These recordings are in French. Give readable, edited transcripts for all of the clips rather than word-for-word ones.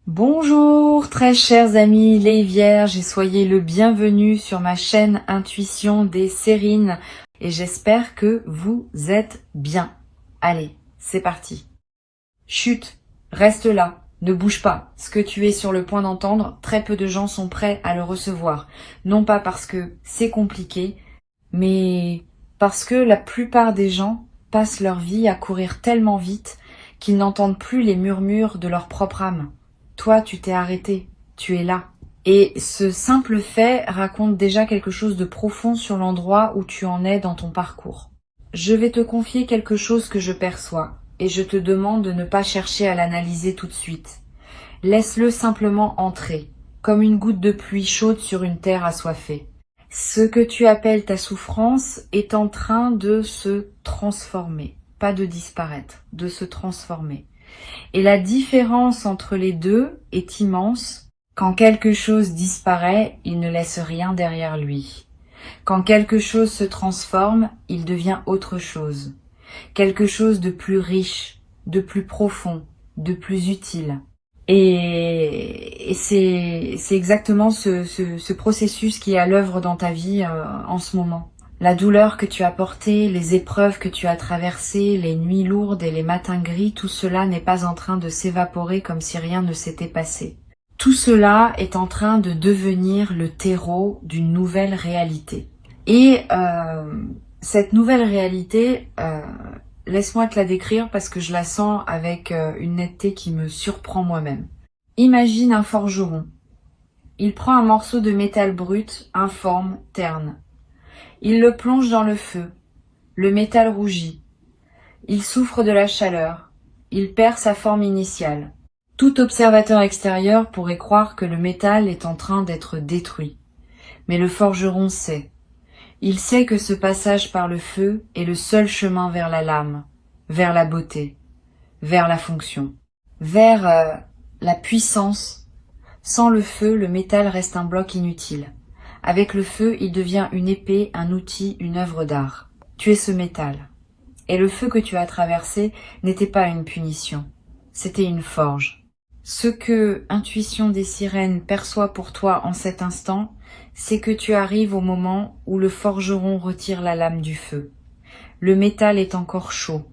Bonjour très chers amis les vierges et soyez le bienvenu sur ma chaîne Intuition des Sérines et j'espère que vous êtes bien. Allez, c'est parti. Chut, reste là, ne bouge pas. Ce que tu es sur le point d'entendre, très peu de gens sont prêts à le recevoir. Non pas parce que c'est compliqué, mais parce que la plupart des gens passent leur vie à courir tellement vite qu'ils n'entendent plus les murmures de leur propre âme. Toi, tu t'es arrêté, tu es là. Et ce simple fait raconte déjà quelque chose de profond sur l'endroit où tu en es dans ton parcours. Je vais te confier quelque chose que je perçois, et je te demande de ne pas chercher à l'analyser tout de suite. Laisse-le simplement entrer, comme une goutte de pluie chaude sur une terre assoiffée. Ce que tu appelles ta souffrance est en train de se transformer, pas de disparaître, de se transformer. Et la différence entre les deux est immense. Quand quelque chose disparaît, il ne laisse rien derrière lui. Quand quelque chose se transforme, il devient autre chose. Quelque chose de plus riche, de plus profond, de plus utile. Et c'est exactement ce processus qui est à l'œuvre dans ta vie en ce moment. La douleur que tu as portée, les épreuves que tu as traversées, les nuits lourdes et les matins gris, tout cela n'est pas en train de s'évaporer comme si rien ne s'était passé. Tout cela est en train de devenir le terreau d'une nouvelle réalité. Et cette nouvelle réalité, laisse-moi te la décrire parce que je la sens avec une netteté qui me surprend moi-même. Imagine un forgeron. Il prend un morceau de métal brut, informe, terne. Il le plonge dans le feu. Le métal rougit. Il souffre de la chaleur. Il perd sa forme initiale. Tout observateur extérieur pourrait croire que le métal est en train d'être détruit. Mais le forgeron sait. Il sait que ce passage par le feu est le seul chemin vers la lame, vers la beauté, vers la fonction, vers la puissance. Sans le feu, le métal reste un bloc inutile. Avec le feu, il devient une épée, un outil, une œuvre d'art. Tu es ce métal. Et le feu que tu as traversé n'était pas une punition, c'était une forge. Ce que Intuition des Sirènes perçoit pour toi en cet instant, c'est que tu arrives au moment où le forgeron retire la lame du feu. Le métal est encore chaud,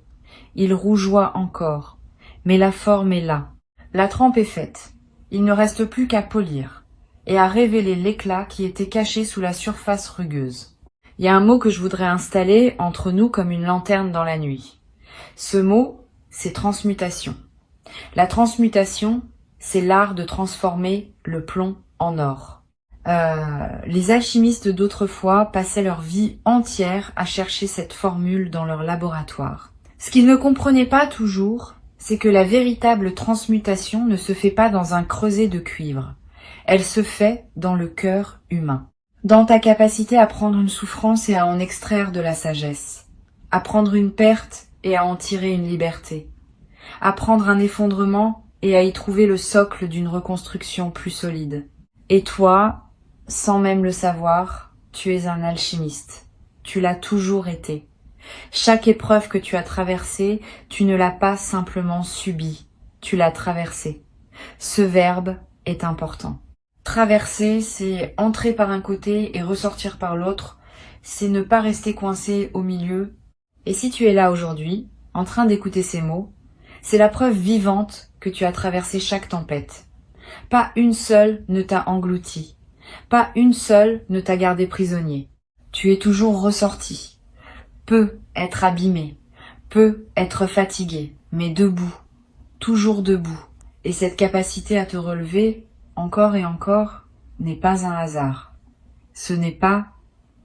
il rougeoie encore, mais la forme est là. La trempe est faite, il ne reste plus qu'à polir et à révéler l'éclat qui était caché sous la surface rugueuse. Il y a un mot que je voudrais installer entre nous comme une lanterne dans la nuit. Ce mot, c'est transmutation. La transmutation, c'est l'art de transformer le plomb en or. Les alchimistes d'autrefois passaient leur vie entière à chercher cette formule dans leur laboratoire. Ce qu'ils ne comprenaient pas toujours, c'est que la véritable transmutation ne se fait pas dans un creuset de cuivre. Elle se fait dans le cœur humain. Dans ta capacité à prendre une souffrance et à en extraire de la sagesse. À prendre une perte et à en tirer une liberté. À prendre un effondrement et à y trouver le socle d'une reconstruction plus solide. Et toi, sans même le savoir, tu es un alchimiste. Tu l'as toujours été. Chaque épreuve que tu as traversée, tu ne l'as pas simplement subie, tu l'as traversée. Ce verbe est important. Traverser, c'est entrer par un côté et ressortir par l'autre, c'est ne pas rester coincé au milieu. Et si tu es là aujourd'hui, en train d'écouter ces mots, c'est la preuve vivante que tu as traversé chaque tempête. Pas une seule ne t'a englouti, pas une seule ne t'a gardé prisonnier. Tu es toujours ressorti. Peut être abîmé, peut être fatigué, mais debout, toujours debout. Et cette capacité à te relever, encore et encore, n'est pas un hasard. Ce n'est pas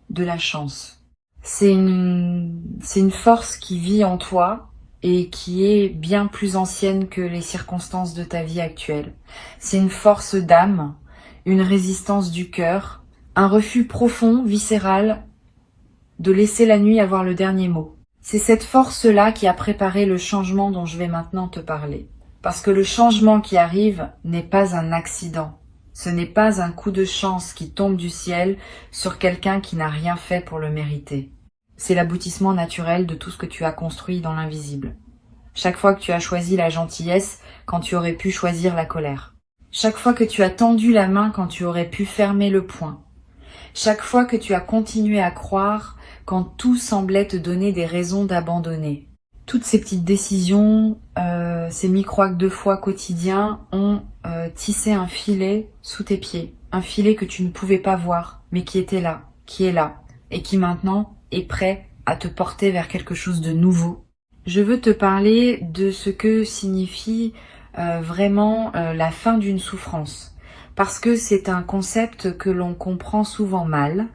de la chance. C'est une force qui vit en toi et qui est bien plus ancienne que les circonstances de ta vie actuelle. C'est une force d'âme, une résistance du cœur, un refus profond, viscéral, de laisser la nuit avoir le dernier mot. C'est cette force-là qui a préparé le changement dont je vais maintenant te parler. Parce que le changement qui arrive n'est pas un accident. Ce n'est pas un coup de chance qui tombe du ciel sur quelqu'un qui n'a rien fait pour le mériter. C'est l'aboutissement naturel de tout ce que tu as construit dans l'invisible. Chaque fois que tu as choisi la gentillesse quand tu aurais pu choisir la colère. Chaque fois que tu as tendu la main quand tu aurais pu fermer le poing. Chaque fois que tu as continué à croire quand tout semblait te donner des raisons d'abandonner. Toutes ces petites décisions, ces micro-actes de foi quotidiens ont tissé un filet sous tes pieds. Un filet que tu ne pouvais pas voir, mais qui était là, qui est là, et qui maintenant est prêt à te porter vers quelque chose de nouveau. Je veux te parler de ce que signifie vraiment la fin d'une souffrance. Parce que c'est un concept que l'on comprend souvent mal.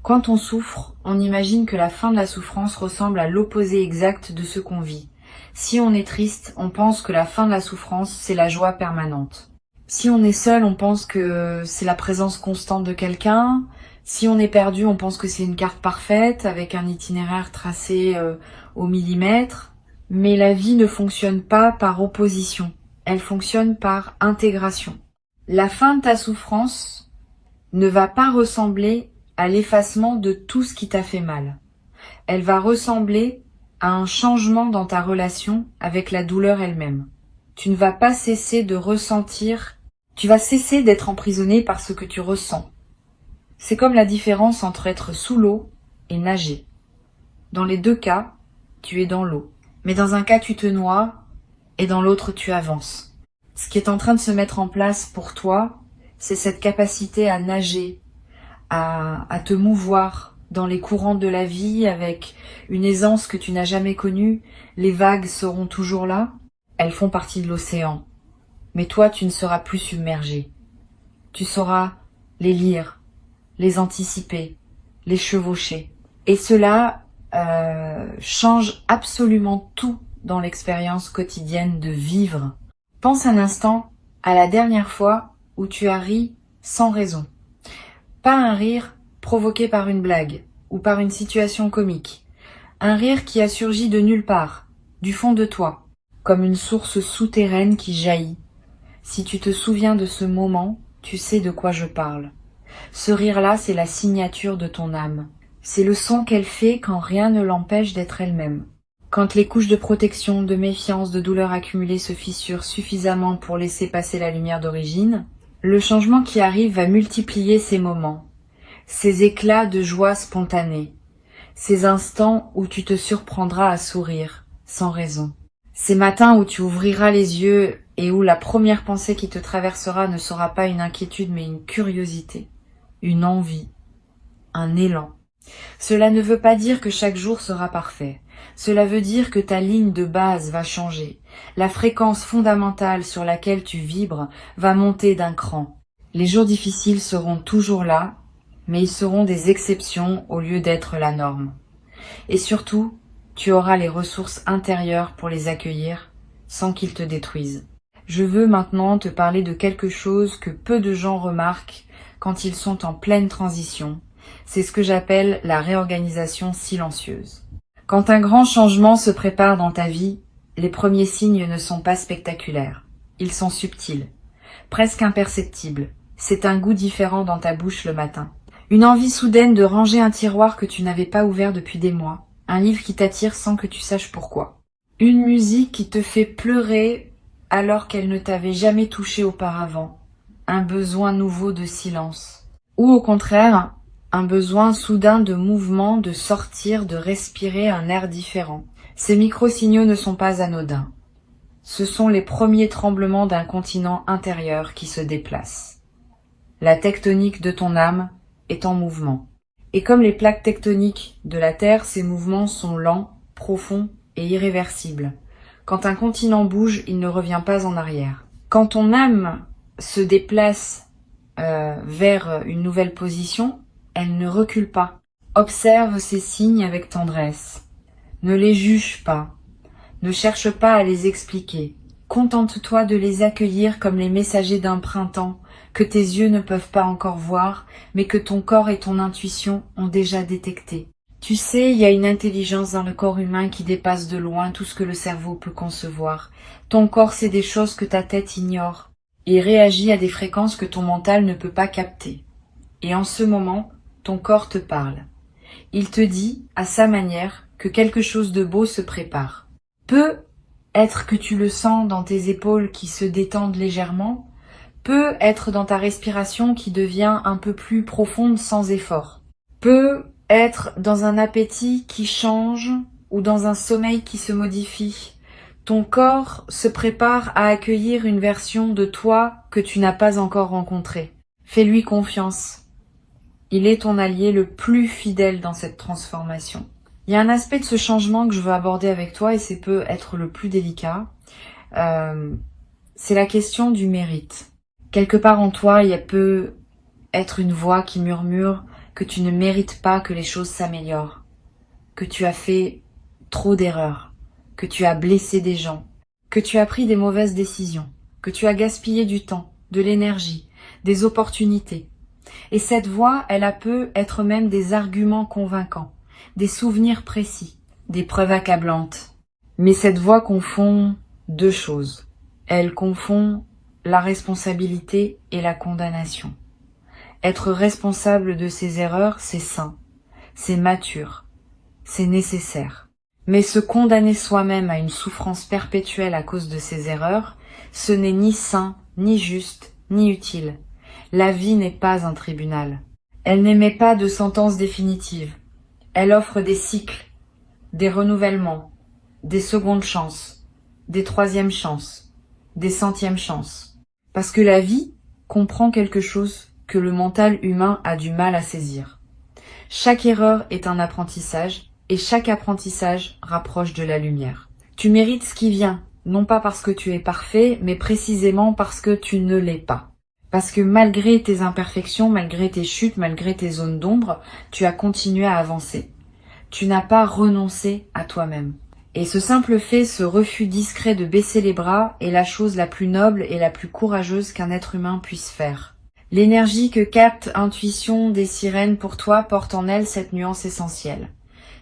Quand on souffre, on imagine que la fin de la souffrance ressemble à l'opposé exact de ce qu'on vit. Si on est triste, on pense que la fin de la souffrance, c'est la joie permanente. Si on est seul, on pense que c'est la présence constante de quelqu'un. Si on est perdu, on pense que c'est une carte parfaite avec un itinéraire tracé au millimètre. Mais la vie ne fonctionne pas par opposition. Elle fonctionne par intégration. La fin de ta souffrance ne va pas ressembler à l'effacement de tout ce qui t'a fait mal. Elle va ressembler à un changement dans ta relation avec la douleur elle-même. Tu ne vas pas cesser de ressentir, tu vas cesser d'être emprisonné par ce que tu ressens. C'est comme la différence entre être sous l'eau et nager. Dans les deux cas, tu es dans l'eau. Mais dans un cas, tu te noies et dans l'autre, tu avances. Ce qui est en train de se mettre en place pour toi, c'est cette capacité à nager, à te mouvoir dans les courants de la vie avec une aisance que tu n'as jamais connue. Les vagues seront toujours là, elles font partie de l'océan. Mais toi, tu ne seras plus submergé. Tu sauras les lire, les anticiper, les chevaucher. Et cela change absolument tout dans l'expérience quotidienne de vivre. Pense un instant à la dernière fois où tu as ri sans raison. Pas un rire provoqué par une blague ou par une situation comique. Un rire qui a surgi de nulle part, du fond de toi, comme une source souterraine qui jaillit. Si tu te souviens de ce moment, tu sais de quoi je parle. Ce rire-là, c'est la signature de ton âme. C'est le son qu'elle fait quand rien ne l'empêche d'être elle-même. Quand les couches de protection, de méfiance, de douleur accumulées se fissurent suffisamment pour laisser passer la lumière d'origine, le changement qui arrive va multiplier ces moments, ces éclats de joie spontanée, ces instants où tu te surprendras à sourire, sans raison. Ces matins où tu ouvriras les yeux et où la première pensée qui te traversera ne sera pas une inquiétude mais une curiosité, une envie, un élan. Cela ne veut pas dire que chaque jour sera parfait. Cela veut dire que ta ligne de base va changer. La fréquence fondamentale sur laquelle tu vibres va monter d'un cran. Les jours difficiles seront toujours là, mais ils seront des exceptions au lieu d'être la norme. Et surtout, tu auras les ressources intérieures pour les accueillir sans qu'ils te détruisent. Je veux maintenant te parler de quelque chose que peu de gens remarquent quand ils sont en pleine transition. C'est ce que j'appelle la réorganisation silencieuse. Quand un grand changement se prépare dans ta vie, les premiers signes ne sont pas spectaculaires. Ils sont subtils, presque imperceptibles. C'est un goût différent dans ta bouche le matin. Une envie soudaine de ranger un tiroir que tu n'avais pas ouvert depuis des mois. Un livre qui t'attire sans que tu saches pourquoi. Une musique qui te fait pleurer alors qu'elle ne t'avait jamais touché auparavant. Un besoin nouveau de silence. Ou au contraire, un besoin soudain de mouvement, de sortir, de respirer un air différent. Ces micro-signaux ne sont pas anodins. Ce sont les premiers tremblements d'un continent intérieur qui se déplace. La tectonique de ton âme est en mouvement. Et comme les plaques tectoniques de la Terre, ces mouvements sont lents, profonds et irréversibles. Quand un continent bouge, il ne revient pas en arrière. Quand ton âme se déplace vers une nouvelle position, elle ne recule pas. Observe ces signes avec tendresse. Ne les juge pas. Ne cherche pas à les expliquer. Contente-toi de les accueillir comme les messagers d'un printemps que tes yeux ne peuvent pas encore voir, mais que ton corps et ton intuition ont déjà détecté. Tu sais, il y a une intelligence dans le corps humain qui dépasse de loin tout ce que le cerveau peut concevoir. Ton corps sait des choses que ta tête ignore et réagit à des fréquences que ton mental ne peut pas capter. Et en ce moment, ton corps te parle. Il te dit, à sa manière, que quelque chose de beau se prépare. Peut être que tu le sens dans tes épaules qui se détendent légèrement, peut être dans ta respiration qui devient un peu plus profonde sans effort, peut être dans un appétit qui change ou dans un sommeil qui se modifie. Ton corps se prépare à accueillir une version de toi que tu n'as pas encore rencontrée. Fais-lui confiance. Il est ton allié le plus fidèle dans cette transformation. Il y a un aspect de ce changement que je veux aborder avec toi et c'est peut être le plus délicat. C'est la question du mérite. Quelque part en toi, il peut être une voix qui murmure que tu ne mérites pas que les choses s'améliorent, que tu as fait trop d'erreurs, que tu as blessé des gens, que tu as pris des mauvaises décisions, que tu as gaspillé du temps, de l'énergie, des opportunités. Et cette voix, elle peut être même des arguments convaincants, des souvenirs précis, des preuves accablantes. Mais cette voix confond deux choses. Elle confond la responsabilité et la condamnation. Être responsable de ses erreurs, c'est sain, c'est mature, c'est nécessaire. Mais se condamner soi-même à une souffrance perpétuelle à cause de ses erreurs, ce n'est ni sain, ni juste, ni utile. La vie n'est pas un tribunal. Elle n'émet pas de sentence définitive. Elle offre des cycles, des renouvellements, des secondes chances, des troisièmes chances, des centièmes chances. Parce que la vie comprend quelque chose que le mental humain a du mal à saisir. Chaque erreur est un apprentissage et chaque apprentissage rapproche de la lumière. Tu mérites ce qui vient, non pas parce que tu es parfait, mais précisément parce que tu ne l'es pas. Parce que malgré tes imperfections, malgré tes chutes, malgré tes zones d'ombre, tu as continué à avancer. Tu n'as pas renoncé à toi-même. Et ce simple fait, ce refus discret de baisser les bras est la chose la plus noble et la plus courageuse qu'un être humain puisse faire. L'énergie que capte Intuition des sirènes pour toi porte en elle cette nuance essentielle.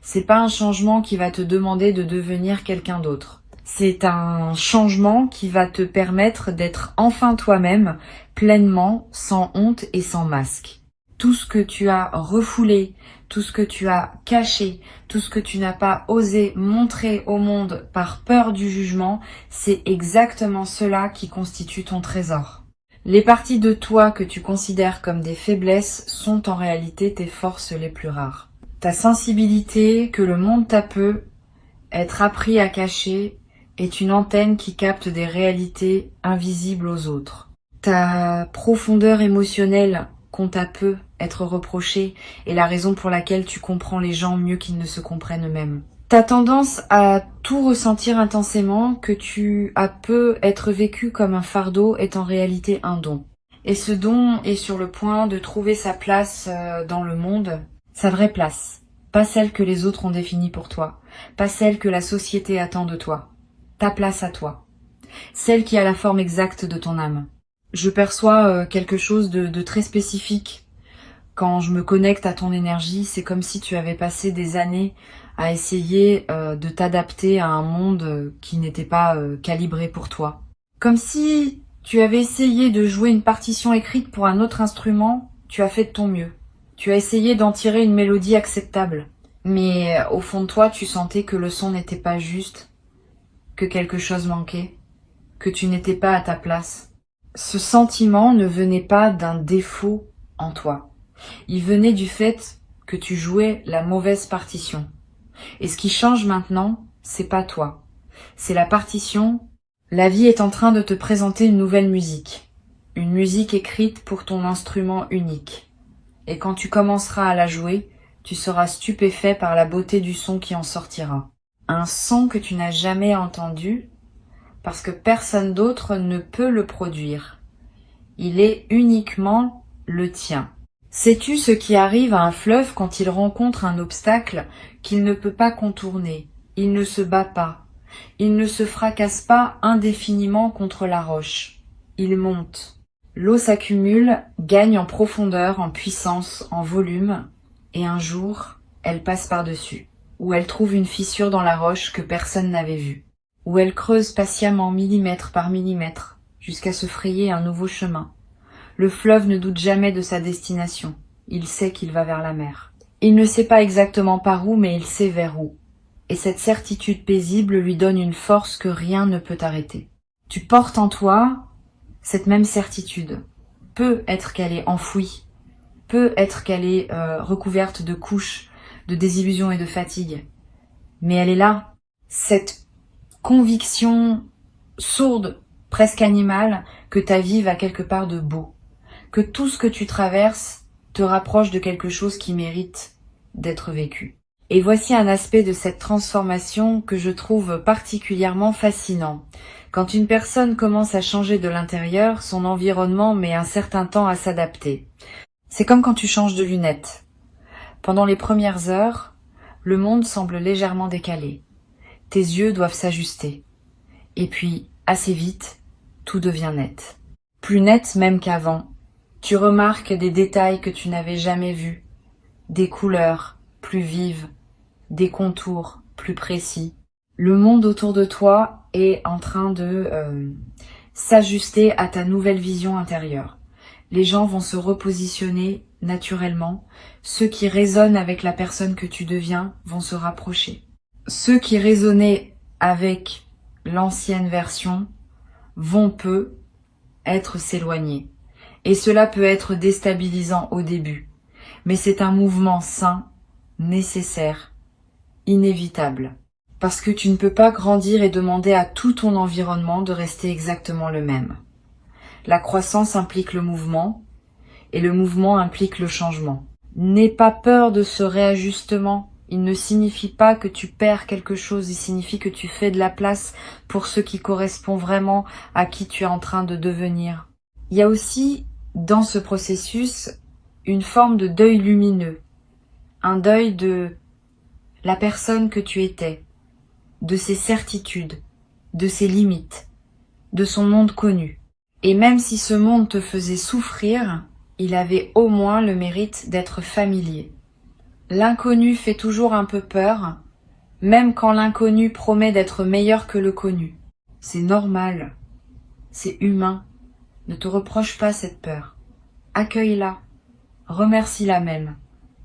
C'est pas un changement qui va te demander de devenir quelqu'un d'autre. C'est un changement qui va te permettre d'être enfin toi-même, pleinement, sans honte et sans masque. Tout ce que tu as refoulé, tout ce que tu as caché, tout ce que tu n'as pas osé montrer au monde par peur du jugement, c'est exactement cela qui constitue ton trésor. Les parties de toi que tu considères comme des faiblesses sont en réalité tes forces les plus rares. Ta sensibilité que le monde t'a peu être appris à cacher est une antenne qui capte des réalités invisibles aux autres. Ta profondeur émotionnelle qu'on t'a peu être reprochée est la raison pour laquelle tu comprends les gens mieux qu'ils ne se comprennent eux-mêmes. Ta tendance à tout ressentir intensément, que tu as peu être vécu comme un fardeau, est en réalité un don. Et ce don est sur le point de trouver sa place dans le monde, sa vraie place. Pas celle que les autres ont définie pour toi, pas celle que la société attend de toi. Ta place à toi. Celle qui a la forme exacte de ton âme. Je perçois quelque chose de très spécifique. Quand je me connecte à ton énergie, c'est comme si tu avais passé des années à essayer de t'adapter à un monde qui n'était pas calibré pour toi. Comme si tu avais essayé de jouer une partition écrite pour un autre instrument, tu as fait de ton mieux. Tu as essayé d'en tirer une mélodie acceptable. Mais au fond de toi, tu sentais que le son n'était pas juste, que quelque chose manquait, que tu n'étais pas à ta place. Ce sentiment ne venait pas d'un défaut en toi. Il venait du fait que tu jouais la mauvaise partition. Et ce qui change maintenant, c'est pas toi. C'est la partition. La vie est en train de te présenter une nouvelle musique. Une musique écrite pour ton instrument unique. Et quand tu commenceras à la jouer, tu seras stupéfait par la beauté du son qui en sortira. Un son que tu n'as jamais entendu, parce que personne d'autre ne peut le produire. Il est uniquement le tien. Sais-tu ce qui arrive à un fleuve quand il rencontre un obstacle qu'il ne peut pas contourner? Il ne se bat pas. Il ne se fracasse pas indéfiniment contre la roche. Il monte. L'eau s'accumule, gagne en profondeur, en puissance, en volume, et un jour, elle passe par-dessus, où elle trouve une fissure dans la roche que personne n'avait vue, où elle creuse patiemment millimètre par millimètre, jusqu'à se frayer un nouveau chemin. Le fleuve ne doute jamais de sa destination, il sait qu'il va vers la mer. Il ne sait pas exactement par où, mais il sait vers où. Et cette certitude paisible lui donne une force que rien ne peut arrêter. Tu portes en toi cette même certitude. Peut être qu'elle est enfouie, peut être qu'elle est recouverte de couches, de désillusions et de fatigue, mais elle est là. Cette conviction sourde, presque animale, que ta vie va quelque part de beau, que tout ce que tu traverses te rapproche de quelque chose qui mérite d'être vécu. Et voici un aspect de cette transformation que je trouve particulièrement fascinant. Quand une personne commence à changer de l'intérieur, son environnement met un certain temps à s'adapter. C'est comme quand tu changes de lunettes. Pendant les premières heures, le monde semble légèrement décalé. Tes yeux doivent s'ajuster. Et puis, assez vite, tout devient net. Plus net même qu'avant. Tu remarques des détails que tu n'avais jamais vus. Des couleurs plus vives, des contours plus précis. Le monde autour de toi est en train de s'ajuster à ta nouvelle vision intérieure. Les gens vont se repositionner naturellement. Ceux qui résonnent avec la personne que tu deviens vont se rapprocher. Ceux qui résonnaient avec l'ancienne version vont peu être s'éloigner. Et cela peut être déstabilisant au début. Mais c'est un mouvement sain, nécessaire, inévitable. Parce que tu ne peux pas grandir et demander à tout ton environnement de rester exactement le même. La croissance implique le mouvement, et le mouvement implique le changement. N'aie pas peur de ce réajustement. Il ne signifie pas que tu perds quelque chose, il signifie que tu fais de la place pour ce qui correspond vraiment à qui tu es en train de devenir. Il y a aussi, dans ce processus, une forme de deuil lumineux. Un deuil de la personne que tu étais, de ses certitudes, de ses limites, de son monde connu. Et même si ce monde te faisait souffrir, il avait au moins le mérite d'être familier. L'inconnu fait toujours un peu peur, même quand l'inconnu promet d'être meilleur que le connu. C'est normal, c'est humain. Ne te reproche pas cette peur. Accueille-la, remercie-la même,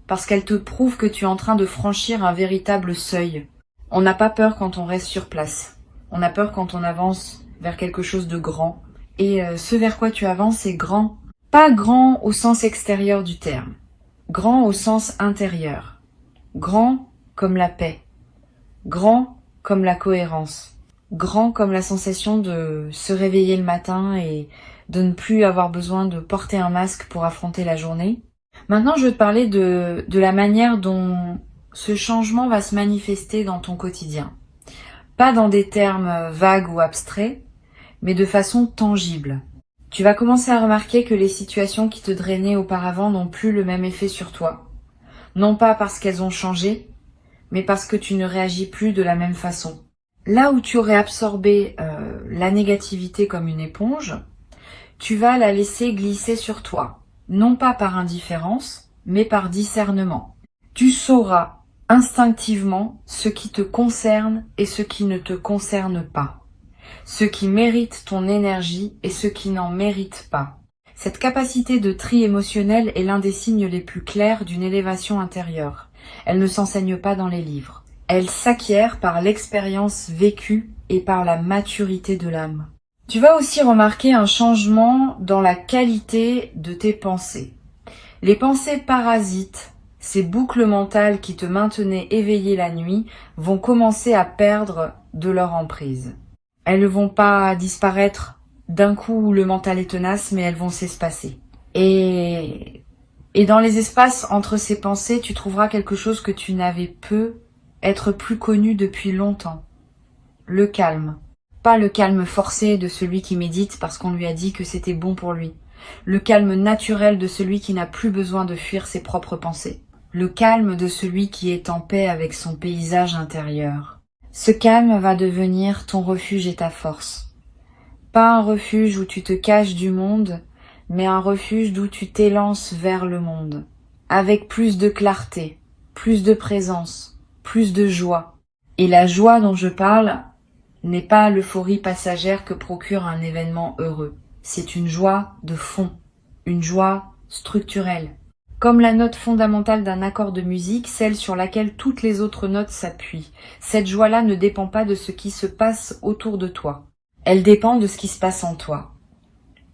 parce qu'elle te prouve que tu es en train de franchir un véritable seuil. On n'a pas peur quand on reste sur place. On a peur quand on avance vers quelque chose de grand. Et ce vers quoi tu avances est grand. Pas grand au sens extérieur du terme. Grand au sens intérieur. Grand comme la paix. Grand comme la cohérence. Grand comme la sensation de se réveiller le matin et de ne plus avoir besoin de porter un masque pour affronter la journée. Maintenant, je veux te parler de la manière dont ce changement va se manifester dans ton quotidien. Pas dans des termes vagues ou abstraits, mais de façon tangible. Tu vas commencer à remarquer que les situations qui te drainaient auparavant n'ont plus le même effet sur toi. Non pas parce qu'elles ont changé, mais parce que tu ne réagis plus de la même façon. Là où tu aurais absorbé la négativité comme une éponge, tu vas la laisser glisser sur toi. Non pas par indifférence, mais par discernement. Tu sauras instinctivement ce qui te concerne et ce qui ne te concerne pas. Ce qui mérite ton énergie et ce qui n'en mérite pas. Cette capacité de tri émotionnel est l'un des signes les plus clairs d'une élévation intérieure. Elle ne s'enseigne pas dans les livres. Elle s'acquiert par l'expérience vécue et par la maturité de l'âme. Tu vas aussi remarquer un changement dans la qualité de tes pensées. Les pensées parasites, ces boucles mentales qui te maintenaient éveillé la nuit, vont commencer à perdre de leur emprise. Elles ne vont pas disparaître d'un coup où le mental est tenace, mais elles vont s'espacer. Et dans les espaces entre ces pensées, tu trouveras quelque chose que tu n'avais peu être plus connu depuis longtemps. Le calme. Pas le calme forcé de celui qui médite parce qu'on lui a dit que c'était bon pour lui. Le calme naturel de celui qui n'a plus besoin de fuir ses propres pensées. Le calme de celui qui est en paix avec son paysage intérieur. Ce calme va devenir ton refuge et ta force. Pas un refuge où tu te caches du monde, mais un refuge d'où tu t'élances vers le monde. Avec plus de clarté, plus de présence, plus de joie. Et la joie dont je parle n'est pas l'euphorie passagère que procure un événement heureux. C'est une joie de fond, une joie structurelle. Comme la note fondamentale d'un accord de musique, celle sur laquelle toutes les autres notes s'appuient. Cette joie-là ne dépend pas de ce qui se passe autour de toi. Elle dépend de ce qui se passe en toi.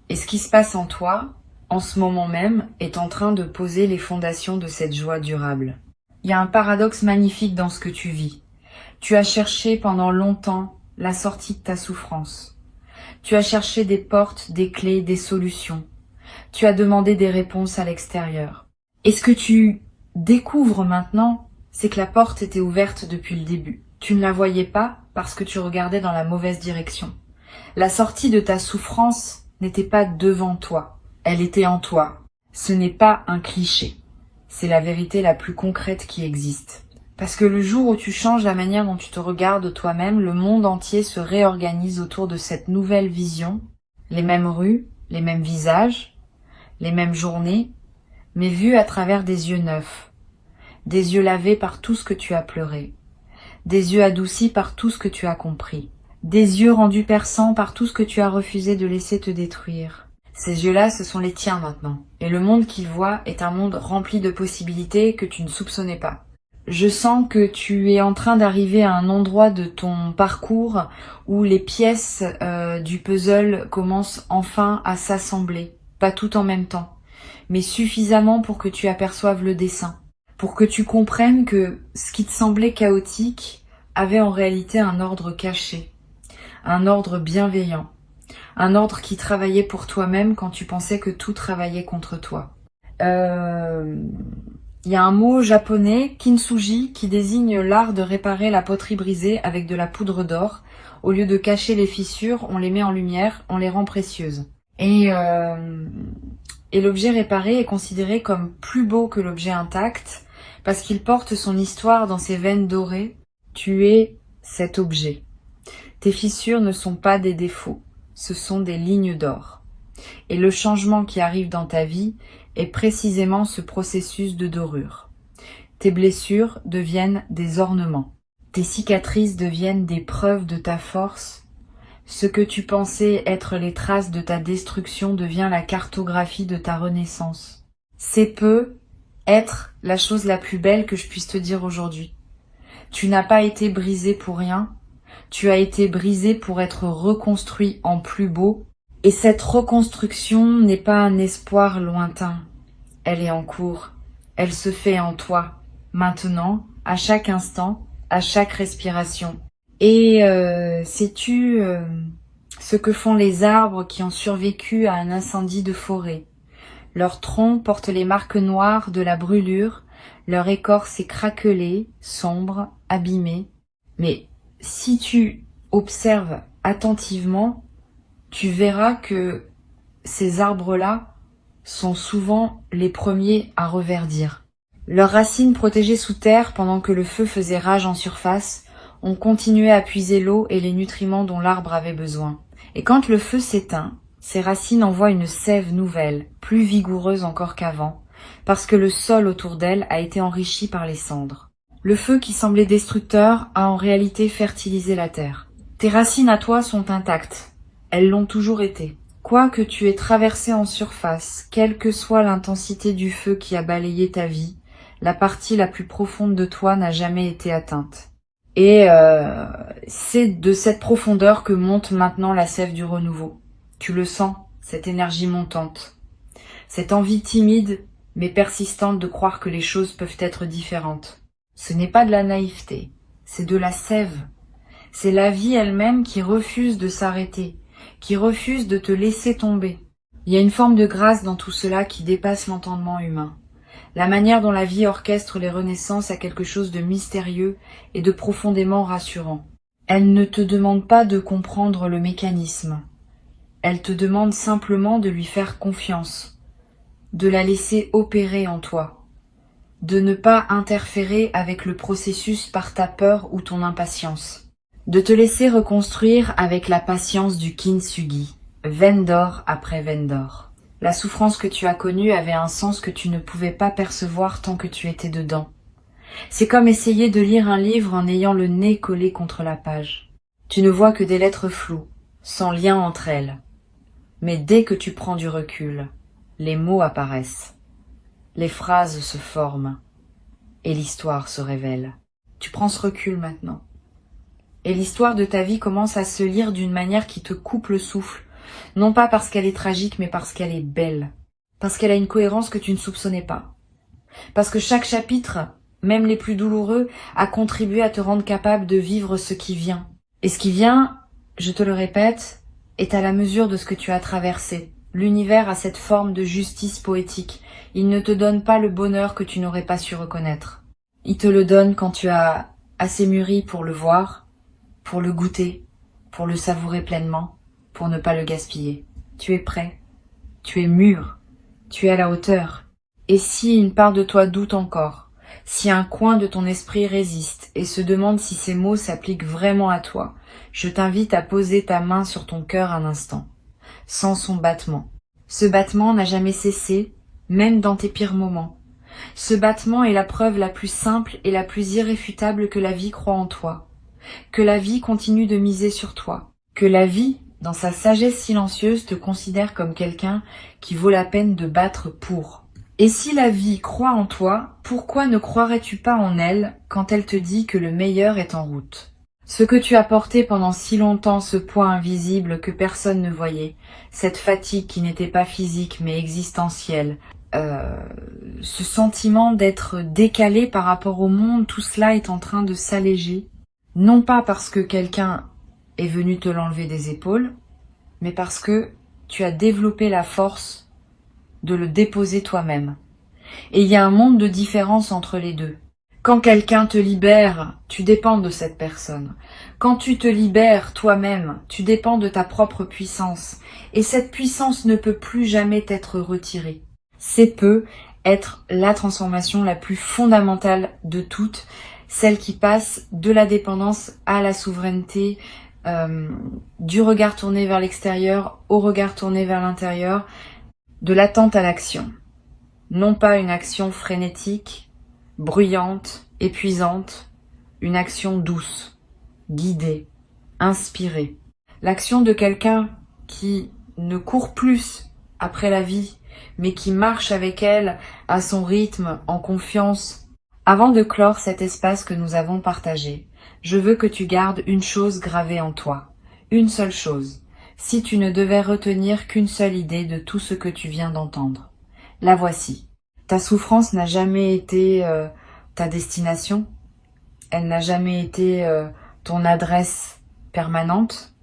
Et ce qui se passe en toi, en ce moment même, est en train de poser les fondations de cette joie durable. Il y a un paradoxe magnifique dans ce que tu vis. Tu as cherché pendant longtemps la sortie de ta souffrance. Tu as cherché des portes, des clés, des solutions. Tu as demandé des réponses à l'extérieur. Et ce que tu découvres maintenant, c'est que la porte était ouverte depuis le début. Tu ne la voyais pas parce que tu regardais dans la mauvaise direction. La sortie de ta souffrance n'était pas devant toi, elle était en toi. Ce n'est pas un cliché, c'est la vérité la plus concrète qui existe. Parce que le jour où tu changes la manière dont tu te regardes toi-même, le monde entier se réorganise autour de cette nouvelle vision. Les mêmes rues, les mêmes visages, les mêmes journées, mais vues à travers des yeux neufs. Des yeux lavés par tout ce que tu as pleuré. Des yeux adoucis par tout ce que tu as compris. Des yeux rendus perçants par tout ce que tu as refusé de laisser te détruire. Ces yeux-là, ce sont les tiens maintenant. Et le monde qu'ils voient est un monde rempli de possibilités que tu ne soupçonnais pas. Je sens que tu es en train d'arriver à un endroit de ton parcours où les pièces du puzzle commencent enfin à s'assembler. Pas tout en même temps, mais suffisamment pour que tu aperçoives le dessin. Pour que tu comprennes que ce qui te semblait chaotique avait en réalité un ordre caché. Un ordre bienveillant, un ordre qui travaillait pour toi-même quand tu pensais que tout travaillait contre toi. Il y a un mot japonais, kintsugi, qui désigne l'art de réparer la poterie brisée avec de la poudre d'or. Au lieu de cacher les fissures, on les met en lumière, on les rend précieuses. Et l'objet réparé est considéré comme plus beau que l'objet intact parce qu'il porte son histoire dans ses veines dorées. Tu es cet objet. Tes fissures ne sont pas des défauts, ce sont des lignes d'or. Et le changement qui arrive dans ta vie est précisément ce processus de dorure. Tes blessures deviennent des ornements. Tes cicatrices deviennent des preuves de ta force. Ce que tu pensais être les traces de ta destruction devient la cartographie de ta renaissance. C'est peu être la chose la plus belle que je puisse te dire aujourd'hui. Tu n'as pas été brisé pour rien. Tu as été brisé pour être reconstruit en plus beau. Et cette reconstruction n'est pas un espoir lointain. Elle est en cours. Elle se fait en toi, maintenant, à chaque instant, à chaque respiration. Et sais-tu ce que font les arbres qui ont survécu à un incendie de forêt? Leurs troncs portent les marques noires de la brûlure, leur écorce est craquelée, sombre, abîmée. Mais si tu observes attentivement, tu verras que ces arbres-là sont souvent les premiers à reverdir. Leurs racines protégées sous terre pendant que le feu faisait rage en surface, ont continué à puiser l'eau et les nutriments dont l'arbre avait besoin. Et quand le feu s'éteint, ses racines envoient une sève nouvelle, plus vigoureuse encore qu'avant, parce que le sol autour d'elle a été enrichi par les cendres. Le feu qui semblait destructeur a en réalité fertilisé la terre. Tes racines à toi sont intactes. Elles l'ont toujours été. Quoi que tu aies traversé en surface, quelle que soit l'intensité du feu qui a balayé ta vie, la partie la plus profonde de toi n'a jamais été atteinte. Et c'est de cette profondeur que monte maintenant la sève du renouveau. Tu le sens, cette énergie montante. Cette envie timide mais persistante de croire que les choses peuvent être différentes. Ce n'est pas de la naïveté, c'est de la sève. C'est la vie elle-même qui refuse de s'arrêter, qui refuse de te laisser tomber. Il y a une forme de grâce dans tout cela qui dépasse l'entendement humain. La manière dont la vie orchestre les renaissances a quelque chose de mystérieux et de profondément rassurant. Elle ne te demande pas de comprendre le mécanisme. Elle te demande simplement de lui faire confiance, de la laisser opérer en toi, de ne pas interférer avec le processus par ta peur ou ton impatience, de te laisser reconstruire avec la patience du kintsugi, veine d'or après veine d'or. La souffrance que tu as connue avait un sens que tu ne pouvais pas percevoir tant que tu étais dedans. C'est comme essayer de lire un livre en ayant le nez collé contre la page. Tu ne vois que des lettres floues, sans lien entre elles. Mais dès que tu prends du recul, les mots apparaissent. Les phrases se forment. Et l'histoire se révèle. Tu prends ce recul maintenant. Et l'histoire de ta vie commence à se lire d'une manière qui te coupe le souffle, Non pas parce qu'elle est tragique, mais parce qu'elle est belle. Parce qu'elle a une cohérence que tu ne soupçonnais pas. Parce que chaque chapitre, même les plus douloureux, a contribué à te rendre capable de vivre ce qui vient. Et ce qui vient, je te le répète, est à la mesure de ce que tu as traversé. L'univers a cette forme de justice poétique. Il ne te donne pas le bonheur que tu n'aurais pas su reconnaître. Il te le donne quand tu as assez mûri pour le voir, pour le goûter, pour le savourer pleinement, pour ne pas le gaspiller. Tu es prêt, tu es mûr, tu es à la hauteur. Et si une part de toi doute encore, si un coin de ton esprit résiste et se demande si ces mots s'appliquent vraiment à toi, je t'invite à poser ta main sur ton cœur un instant, sans son battement. Ce battement n'a jamais cessé, même dans tes pires moments. Ce battement est la preuve la plus simple et la plus irréfutable que la vie croit en toi, que la vie continue de miser sur toi, que la vie, dans sa sagesse silencieuse, te considère comme quelqu'un qui vaut la peine de battre pour. Et si la vie croit en toi, pourquoi ne croirais-tu pas en elle quand elle te dit que le meilleur est en route? Ce que tu as porté pendant si longtemps, ce poids invisible que personne ne voyait, cette fatigue qui n'était pas physique mais existentielle, ce sentiment d'être décalé par rapport au monde, tout cela est en train de s'alléger. Non pas parce que quelqu'un est venu te l'enlever des épaules, mais parce que tu as développé la force de le déposer toi-même. Et il y a un monde de différence entre les deux. Quand quelqu'un te libère, tu dépends de cette personne. Quand tu te libères toi-même, tu dépends de ta propre puissance. Et cette puissance ne peut plus jamais t'être retirée. C'est peut être la transformation la plus fondamentale de toutes, celle qui passe de la dépendance à la souveraineté, du regard tourné vers l'extérieur au regard tourné vers l'intérieur, de l'attente à l'action. Non pas une action frénétique, bruyante, épuisante, une action douce, guidée, inspirée. L'action de quelqu'un qui ne court plus après la vie, mais qui marche avec elle à son rythme, en confiance. Avant de clore cet espace que nous avons partagé, je veux que tu gardes une chose gravée en toi, une seule chose, si tu ne devais retenir qu'une seule idée de tout ce que tu viens d'entendre. La voici. Ta souffrance n'a jamais été ta destination, elle n'a jamais été ton adresse permanente,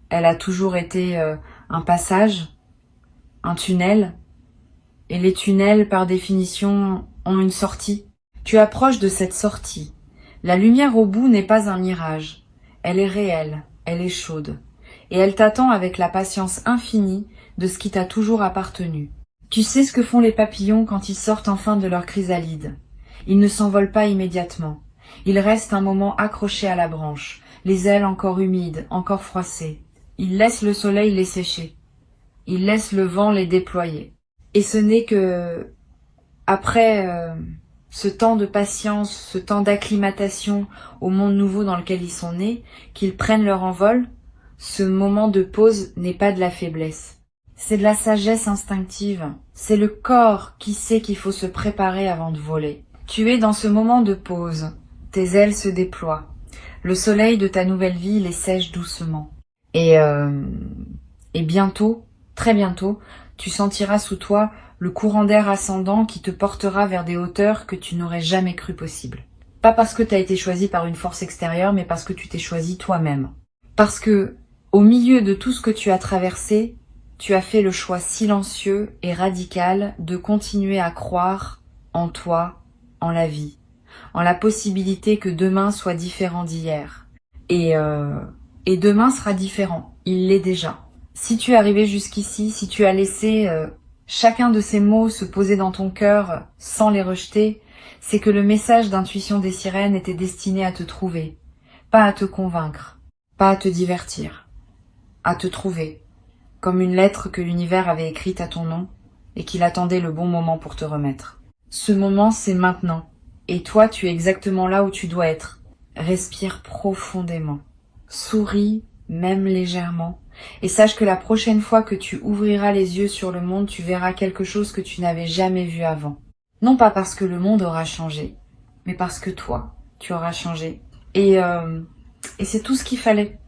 elle a toujours été un passage, un tunnel, et les tunnels par définition ont une sortie. Tu approches de cette sortie. La lumière au bout n'est pas un mirage, elle est réelle, elle est chaude, et elle t'attend avec la patience infinie de ce qui t'a toujours appartenu. Tu sais ce que font les papillons quand ils sortent enfin de leur chrysalide. Ils ne s'envolent pas immédiatement. Ils restent un moment accrochés à la branche, les ailes encore humides, encore froissées. Ils laissent le soleil les sécher. Ils laissent le vent les déployer. Et ce n'est que après ce temps de patience, ce temps d'acclimatation au monde nouveau dans lequel ils sont nés, qu'ils prennent leur envol. Ce moment de pause n'est pas de la faiblesse. C'est de la sagesse instinctive. C'est le corps qui sait qu'il faut se préparer avant de voler. Tu es dans ce moment de pause. Tes ailes se déploient. Le soleil de ta nouvelle vie les sèche doucement. Et bientôt, très bientôt, tu sentiras sous toi le courant d'air ascendant qui te portera vers des hauteurs que tu n'aurais jamais cru possibles. Pas parce que tu as été choisi par une force extérieure, mais parce que tu t'es choisi toi-même. Parce que, au milieu de tout ce que tu as traversé, tu as fait le choix silencieux et radical de continuer à croire en toi, en la vie, en la possibilité que demain soit différent d'hier. Et demain sera différent, il l'est déjà. Si tu es arrivé jusqu'ici, si tu as laissé chacun de ces mots se poser dans ton cœur sans les rejeter, c'est que le message d'intuition des sirènes était destiné à te trouver, pas à te convaincre, pas à te divertir, à te trouver, comme une lettre que l'univers avait écrite à ton nom et qu'il attendait le bon moment pour te remettre. Ce moment, c'est maintenant, et toi, tu es exactement là où tu dois être. Respire profondément, souris, même légèrement, et sache que la prochaine fois que tu ouvriras les yeux sur le monde, tu verras quelque chose que tu n'avais jamais vu avant. Non pas parce que le monde aura changé, mais parce que toi, tu auras changé. Et c'est tout ce qu'il fallait.